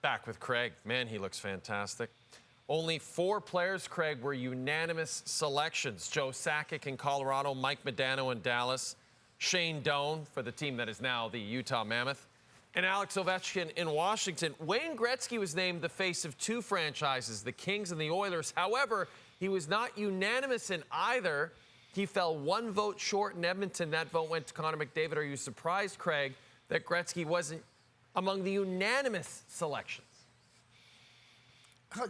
Back with Craig. Man, he looks fantastic. Only 4 players, Craig, were unanimous selections. Joe Sakic in Colorado, Mike Modano in Dallas, Shane Doan for the team that is now the Utah Mammoth, and Alex Ovechkin in Washington. Wayne Gretzky was named the face of 2 franchises, the Kings and the Oilers. However, he was not unanimous in either. He fell 1 vote short in Edmonton. That vote went to Connor McDavid. Are you surprised, Craig, that Gretzky wasn't among the unanimous selections?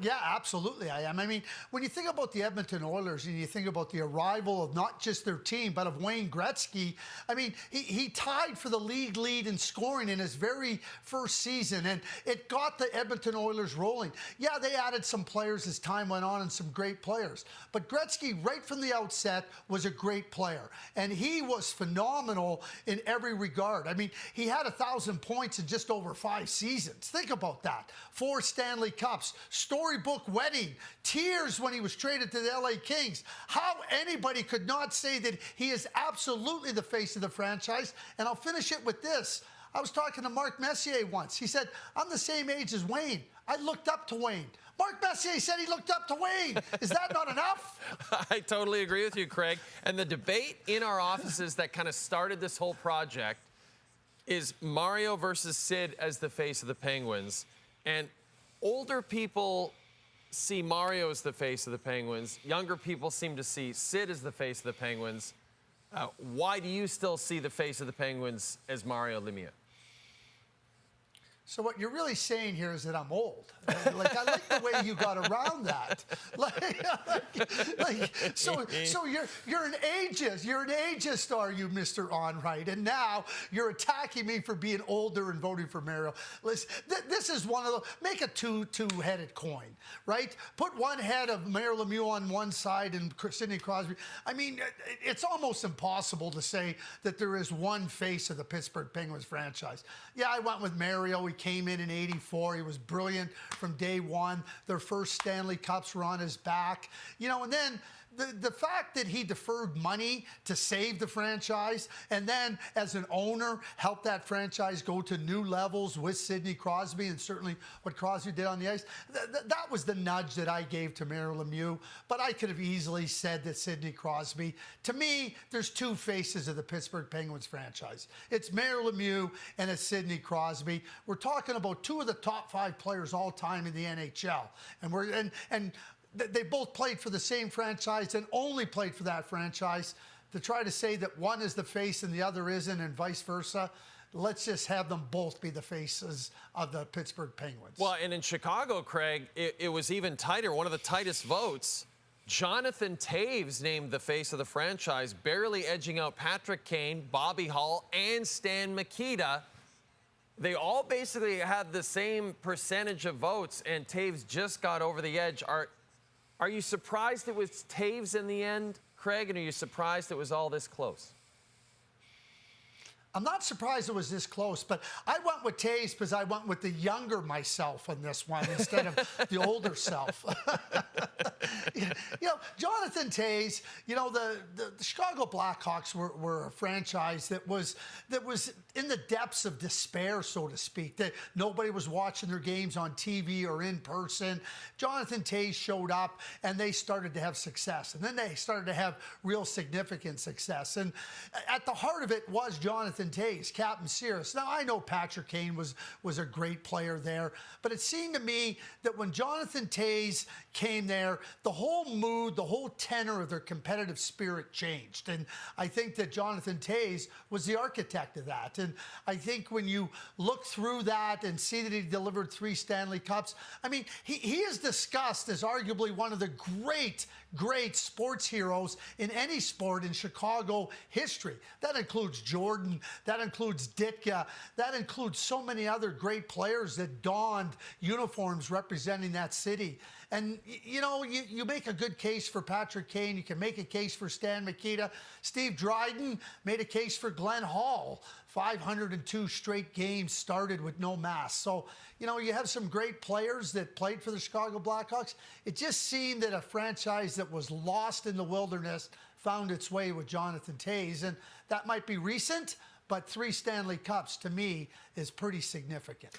Yeah, absolutely I am. I mean, when you think about the Edmonton Oilers and you think about the arrival of not just their team, but of Wayne Gretzky, I mean, he tied for the league lead in scoring in his very first season, and it got the Edmonton Oilers rolling. Yeah, they added some players as time went on and some great players, but Gretzky, right from the outset, was a great player, and he was phenomenal in every regard. I mean, he had 1,000 points in just over 5 seasons. Think about that. 4 Stanley Cups, storybook wedding, tears when he was traded to the LA Kings. How anybody could not say that he is absolutely the face of the franchise. And I'll finish it with this. I was talking to Mark Messier once. He said, I'm the same age as Wayne. I looked up to Wayne. Mark Messier said he looked up to Wayne. Is that not enough? I totally agree with you, Craig. And the debate in our offices that kind of started this whole project is Mario versus Sid as the face of the Penguins. And older people see Mario as the face of the Penguins. Younger people seem to see Sid as the face of the Penguins. Why do you still see the face of the Penguins as Mario Lemieux? So what you're really saying here is that I'm old. Like I like the way you got around that. So you're an ageist. You're an ageist, are you, Mr. Onrait? And now you're attacking me for being older and voting for Mario. Listen, this is one of the make a two-headed coin, right? Put one head of Mario Lemieux on one side and Sidney Crosby. I mean, it's almost impossible to say that there is one face of the Pittsburgh Penguins franchise. Yeah, I went with Mario. He came in '84. He was brilliant from day one. Their first Stanley Cups were on his back. You know, and then the fact that he deferred money to save the franchise and then as an owner helped that franchise go to new levels with Sidney Crosby and certainly what Crosby did on the ice, that was the nudge that I gave to Mario Lemieux. But I could have easily said that Sidney Crosby. To me, there's 2 faces of the Pittsburgh Penguins franchise. It's Mario Lemieux and it's Sidney Crosby. We're talking about 2 of the top 5 players all time in the NHL. And they both played for the same franchise and only played for that franchise. To try to say that one is the face and the other isn't and vice versa, let's just have them both be the faces of the Pittsburgh Penguins. Well, and in Chicago, Craig, it was even tighter. One of the tightest votes. Jonathan Toews named the face of the franchise, barely edging out Patrick Kane, Bobby Hull, and Stan Mikita. They all basically had the same percentage of votes, and Toews just got over the edge. Are you surprised it was Toews in the end, Craig, and are you surprised it was all this close? I'm not surprised it was this close, but I went with Toews because I went with the younger myself on this one instead of the older self. You know, Jonathan Toews, you know, the Chicago Blackhawks were a franchise that was in the depths of despair, so to speak. That nobody was watching their games on TV or in person. Jonathan Toews showed up, and they started to have success. And then they started to have real significant success. And at the heart of it was Jonathan Toews, Captain Sears. Now, I know Patrick Kane was a great player there, but it seemed to me that when Jonathan Toews came there, the whole mood, the whole tenor of their competitive spirit changed. And I think that Jonathan Toews was the architect of that. And I think when you look through that and see that he delivered 3 Stanley Cups, I mean, he is discussed as arguably one of the great sports heroes in any sport in Chicago history. That includes Jordan, that includes Ditka, that includes so many other great players that donned uniforms representing that city. And, you know, you make a good case for Patrick Kane. You can make a case for Stan Mikita. Steve Dryden made a case for Glenn Hall. 502 straight games started with no mask. So, you know, you have some great players that played for the Chicago Blackhawks. It just seemed that a franchise that was lost in the wilderness found its way with Jonathan Toews. And that might be recent, but 3 Stanley Cups to me is pretty significant.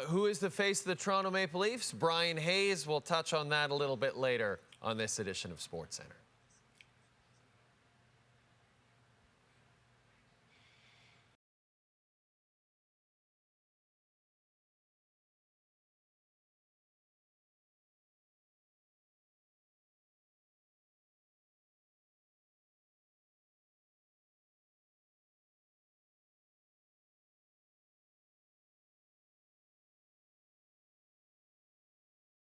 Who is the face of the Toronto Maple Leafs? Brian Hayes. We'll touch on that a little bit later on this edition of SportsCenter.